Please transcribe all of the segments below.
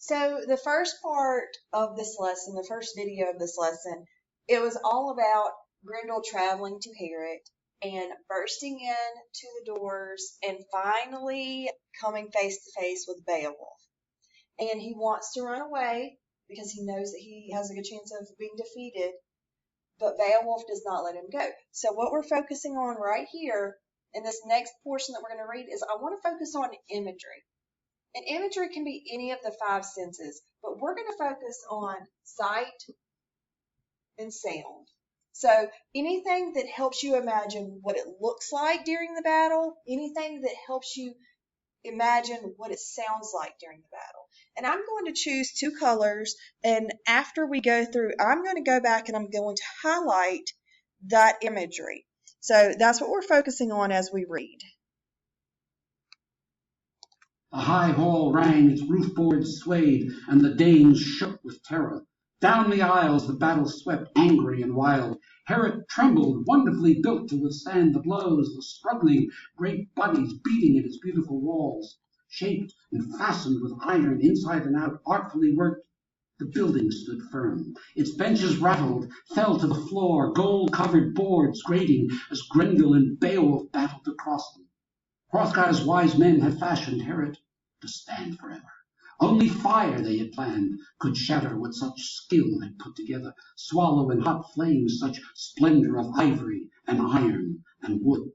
So the first part of this lesson, the first video of this lesson, it was all about Grendel traveling to Herod and bursting in to the doors and finally coming face to face with Beowulf. And he wants to run away because he knows that he has a good chance of being defeated, but Beowulf does not let him go. So what we're focusing on right here in this next portion that we're going to read is I want to focus on imagery. And imagery can be any of the five senses, but we're going to focus on sight and sound. So anything that helps you imagine what it looks like during the battle, anything that helps you imagine what it sounds like during the battle. And I'm going to choose two colors, and after we go through, I'm going to go back and I'm going to highlight that imagery. So that's what we're focusing on as we read. The high hall rang, its roof boards swayed, and the Danes shook with terror. Down the aisles the battle swept, angry and wild. Herod trembled, wonderfully built to withstand the blows, the struggling great bodies beating at its beautiful walls. Shaped and fastened with iron inside and out, artfully worked, the building stood firm. Its benches rattled, fell to the floor, gold-covered boards grating as Grendel and Beowulf battled across them. Hrothgar's wise men had fashioned Herod to stand forever. Only fire they had planned could shatter what such skill had put together, swallow in hot flames such splendor of ivory and iron and wood.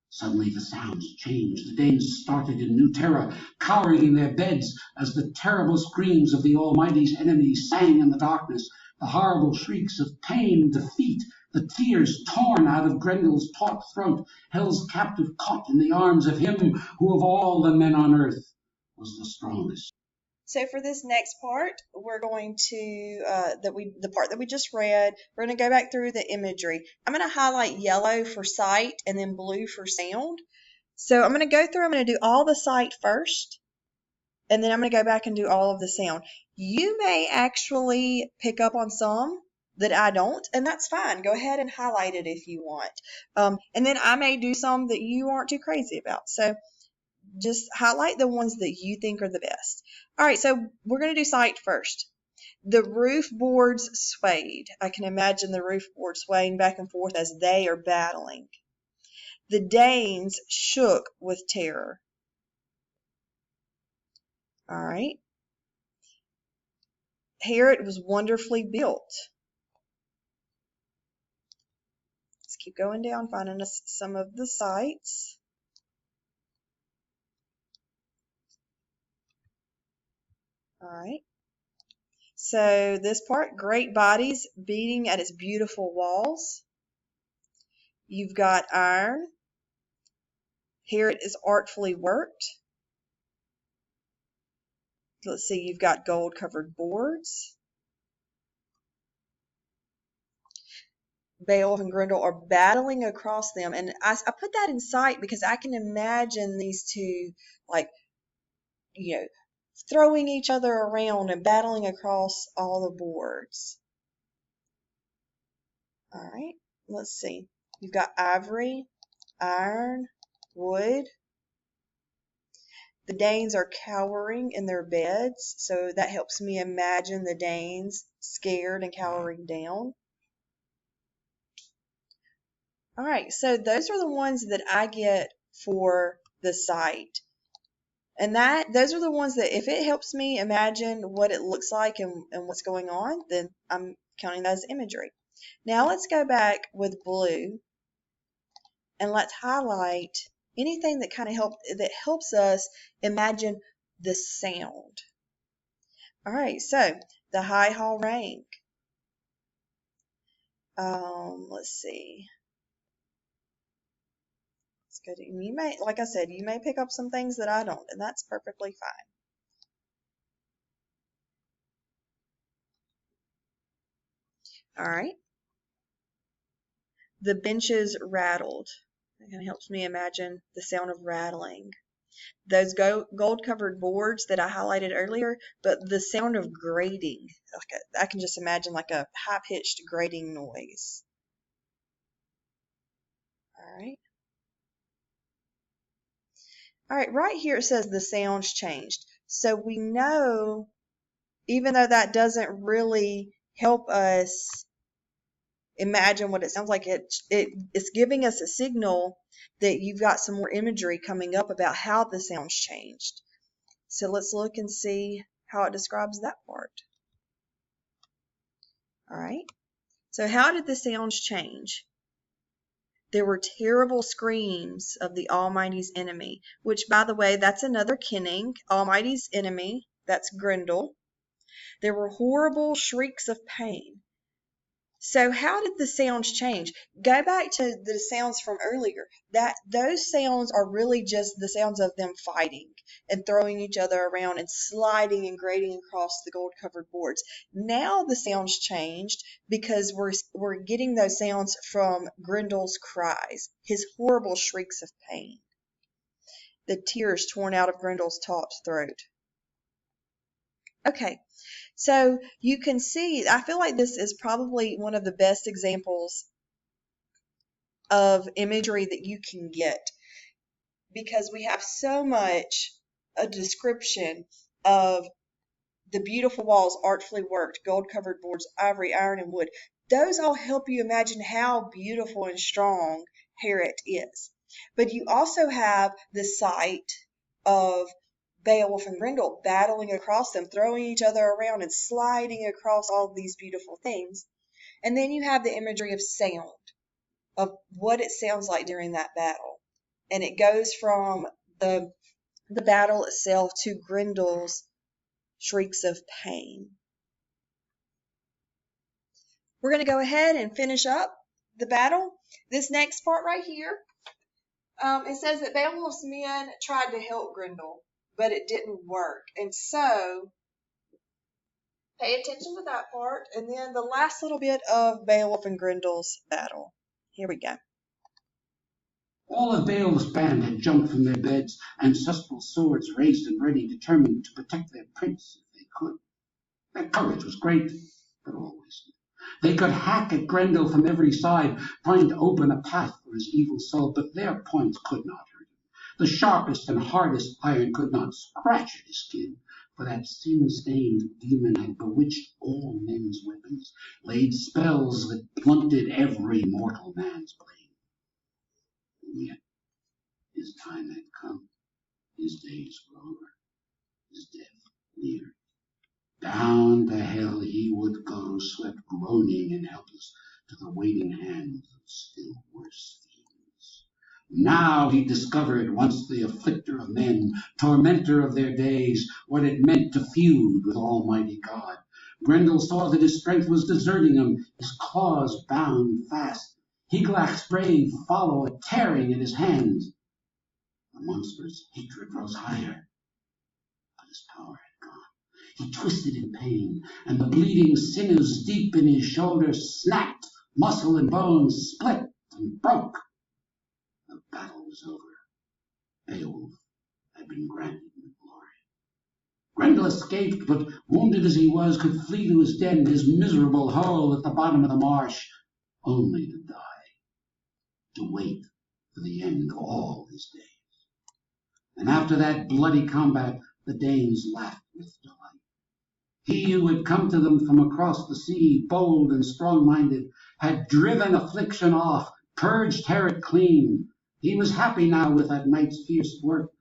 Suddenly the sounds changed. The Danes started in new terror, cowering in their beds as the terrible screams of the Almighty's enemies sang in the darkness, the horrible shrieks of pain and defeat, the tears torn out of Grendel's taut throat, Hel's captive caught in the arms of him who of all the men on earth was the strongest. So for this next part, we're going to, the part that we just read, we're going to go back through the imagery. I'm going to highlight yellow for sight and then blue for sound. So I'm going to go through, I'm going to do all the sight first, and then I'm going to go back and do all of the sound. You may actually pick up on some that I don't, and that's fine. Go ahead and highlight it if you want. And then I may do some that you aren't too crazy about. So just highlight the ones that you think are the best. All right, so we're going to do sight first. The roof boards swayed. I can imagine the roof boards swaying back and forth as they are battling. The Danes shook with terror. All right. Herod was wonderfully built. Let's keep going down, finding us some of the sights. All right. So this part, great bodies beating at its beautiful walls. You've got iron. Here it is artfully worked. Let's see, you've got gold-covered boards. Beowulf and Grendel are battling across them. And I put that in sight because I can imagine these two, like, throwing each other around and battling across all the boards. All right, let's see. You've got ivory, iron, wood. The Danes are cowering in their beds, so that helps me imagine the Danes scared and cowering down. All right, so those are the ones that I get for the sight. And those are the ones that if it helps me imagine what it looks like and what's going on, then I'm counting that as imagery. Now let's go back with blue and let's highlight anything that that helps us imagine the sound. All right, so the high hall rang. Let's see. Let's go to, you may, like I said, you may pick up some things that I don't, and that's perfectly fine. All right. The benches rattled. It kind of helps me imagine the sound of rattling. Those gold-covered boards that I highlighted earlier, but the sound of grating. I can just imagine like a high-pitched grating noise. All right. All right, right here it says the sounds changed. So we know even though that doesn't really help us imagine what it sounds like. It's giving us a signal that you've got some more imagery coming up about how the sounds changed. So let's look and see how it describes that part. All right. So how did the sounds change? There were terrible screams of the Almighty's enemy, which, by the way, that's another kenning. Almighty's enemy, that's Grendel. There were horrible shrieks of pain. So how did the sounds change? Go back to the sounds from earlier. Those sounds are really just the sounds of them fighting and throwing each other around and sliding and grating across the gold-covered boards. Now the sounds changed because we're getting those sounds from Grendel's cries, his horrible shrieks of pain, the tears torn out of Grendel's taut throat. Okay. So you can see, I feel like this is probably one of the best examples of imagery that you can get, because we have so much a description of the beautiful walls, artfully worked, gold-covered boards, ivory, iron, and wood. Those all help you imagine how beautiful and strong Herod is. But you also have the sight of Beowulf and Grendel battling across them, throwing each other around and sliding across all these beautiful things. And then you have the imagery of sound, of what it sounds like during that battle. And it goes from the battle itself to Grendel's shrieks of pain. We're going to go ahead and finish up the battle. This next part right here, it says that Beowulf's men tried to help Grendel, but it didn't work. And so, pay attention to that part. And then the last little bit of Beowulf and Grendel's battle. Here we go. All of Beowulf's band had jumped from their beds, ancestral swords raised and ready, determined to protect their prince if they could. Their courage was great, but always new. They could hack at Grendel from every side, trying to open a path for his evil soul, but their points could not hurt him. The sharpest and hardest iron could not scratch at his skin, for that sin-stained demon had bewitched all men's weapons, laid spells that blunted every mortal man's blade. And yet his time had come, his days were over, his death near. Down to hell he would go, swept groaning and helpless to the waiting hands of still worse fiends. Now he discovered, once the afflicter of men, tormentor of their days, what it meant to feud with Almighty God. Grendel saw that his strength was deserting him, his claws bound fast. Higlach's brave follow tearing at his hands. The monster's hatred rose higher, but his power had gone. He twisted in pain, and the bleeding sinews deep in his shoulders snapped, muscle and bones split and broke. The battle was over. Beowulf had been granted new glory. Grendel escaped, but wounded as he was, could flee to his den, his miserable hole at the bottom of the marsh, only to die, to wait for the end of all his days. And after that bloody combat, the Danes laughed with delight. He who had come to them from across the sea, bold and strong-minded, had driven affliction off, purged Herod clean. He was happy now with that night's fierce work.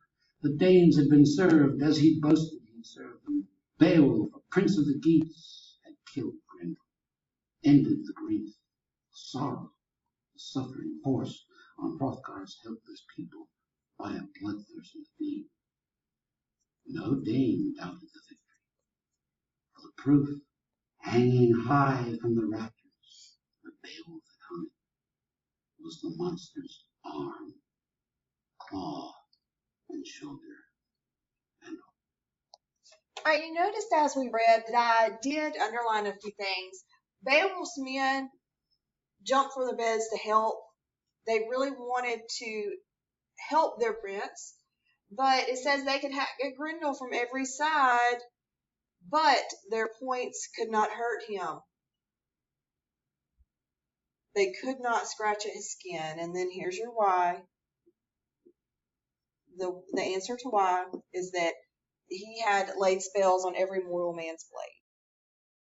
The Danes had been served as he'd boasted he'd served them. Beowulf, a prince of the Geats, had killed Grendel, ended the grief, the sorrow, the suffering forced on Hrothgar's helpless people by a bloodthirsty fiend. No Dane doubted the victory. For the proof, hanging high from the rafters where Beowulf had hung it, was the monster's arm, claw, and shoulder, and All right, you noticed as we read that I did underline a few things. Beowulf's men jumped from the beds to help. They really wanted to help their prince, but it says they could hack at Grendel from every side, but their points could not hurt him. They could not scratch at his skin. And then here's your why. The answer to why is that he had laid spells on every mortal man's blade.